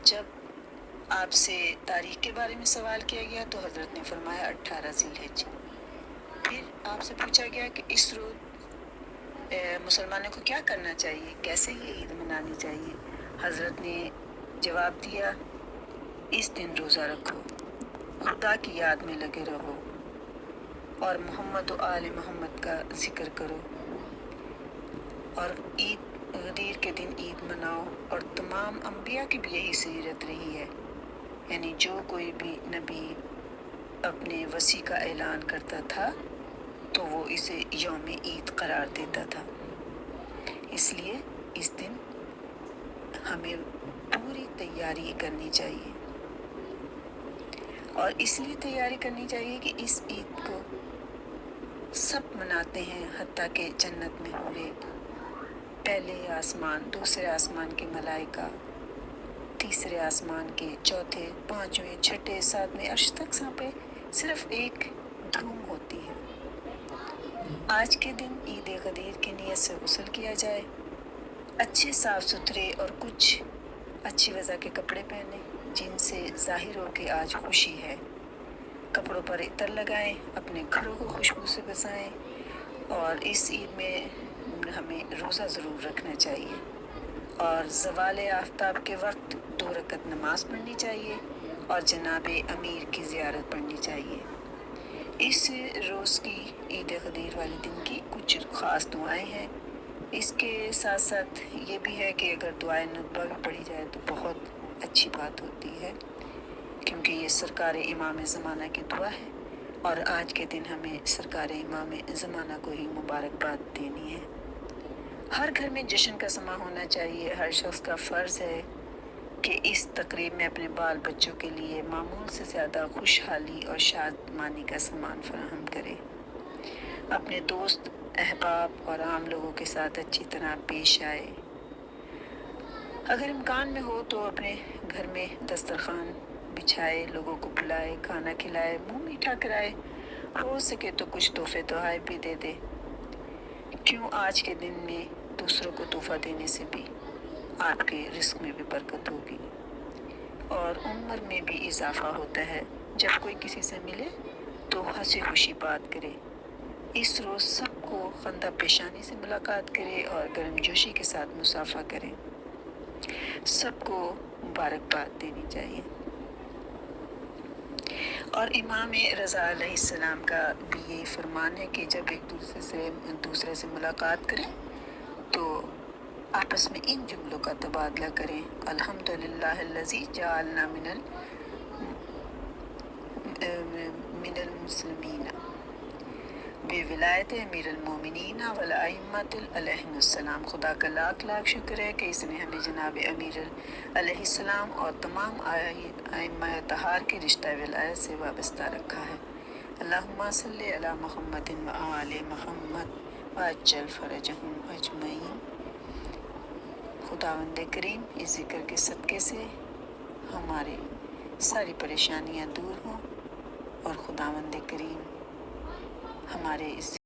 جب آپ سے تاریخ کے بارے میں سوال کیا گیا تو حضرت نے فرمایا 18 ذی الحجہ۔ پھر آپ سے پوچھا گیا کہ اس روز مسلمانوں کو کیا کرنا چاہیے، کیسے یہ عید منانی چاہیے۔ حضرت نے جواب دیا، اس دن روزہ رکھو، خدا کی یاد میں لگے رہو اور محمد و آل محمد کا ذکر کرو، اور عید غدیر کے دن عید مناؤ۔ اور تمام انبیاء کی بھی یہی سیرت رہی ہے، یعنی جو کوئی بھی نبی اپنے وصی کا اعلان کرتا تھا تو وہ اسے یوم عید قرار دیتا تھا۔ اس لیے اس دن ہمیں پوری تیاری کرنی چاہیے، اور اس لیے تیاری کرنی چاہیے کہ اس عید کو سب مناتے ہیں، حتیٰ کہ جنت میں ہوئے پہلے آسمان، دوسرے آسمان کے ملائکہ، تیسرے آسمان کے، چوتھے، پانچویں، چھٹے، ساتویں عرش تک سانپے صرف ایک دھوم ہوتی ہے۔ آج کے دن عید غدیر کی نیت سے غسل کیا جائے، اچھے صاف ستھرے اور کچھ اچھی وضع کے کپڑے پہنیں جن سے ظاہر ہو کہ آج خوشی ہے۔ کپڑوں پر عطر لگائیں، اپنے گھروں کو خوشبو سے بسائیں، اور اس عید میں ہمیں روزہ ضرور رکھنا چاہیے، اور زوال آفتاب کے وقت 2 رکعت نماز پڑھنی چاہیے اور جناب امیر کی زیارت پڑھنی چاہیے۔ اس روز کی عید غدیر والے دن کی کچھ خاص دعائیں ہیں۔ اس کے ساتھ ساتھ یہ بھی ہے کہ اگر دعائے ندبہ بھی پڑھی جائے تو بہت اچھی بات ہوتی ہے، کیونکہ یہ سرکار امام زمانہ کی دعا ہے، اور آج کے دن ہمیں سرکار امام زمانہ کو ہی مبارکباد دینی ہے۔ ہر گھر میں جشن کا سما ہونا چاہیے۔ ہر شخص کا فرض ہے کہ اس تقریب میں اپنے بال بچوں کے لیے معمول سے زیادہ خوشحالی اور شادمانی کا سامان فراہم کرے، اپنے دوست، احباب اور عام لوگوں کے ساتھ اچھی طرح پیش آئے۔ اگر امکان میں ہو تو اپنے گھر میں دسترخوان بچھائے، لوگوں کو بلائے، کھانا کھلائے، منہ میٹھا کرائے، ہو سکے تو کچھ تحفے تحائف بھی دے دے۔ کیوں آج کے دن میں دوسروں کو تحفہ دینے سے بھی آپ کے رزق میں بھی برکت ہوگی اور عمر میں بھی اضافہ ہوتا ہے۔ جب کوئی کسی سے ملے تو ہنسی خوشی بات کرے۔ اس روز سب کو خندہ پیشانی سے ملاقات کرے اور گرم جوشی کے ساتھ مصافحہ کرے۔ سب کو مبارکباد دینی چاہیے۔ اور امام رضا علیہ السلام کا بھی یہی فرمان ہے کہ جب ایک دوسرے سے ملاقات کریں تو آپس میں ان جملوں کا تبادلہ کریں: الحمدللہ الذی جعلنا من المسلمین بولایت امیر المومنین والائمۃ علیہم السلام۔ خدا کا لاکھ لاکھ شکر ہے کہ اس نے ہمیں جناب امیر علیہ السلام اور تمام ائمہ اطہار کے رشتہ ولایت سے وابستہ رکھا ہے۔ اللہم صلی علی محمد و آل محمد وعجل فرجہم اجمعین۔ خداوند کریم اس ذکر کے صدقے سے ہماری ساری پریشانیاں دور ہوں، اور خداوند کریم ہمارے اس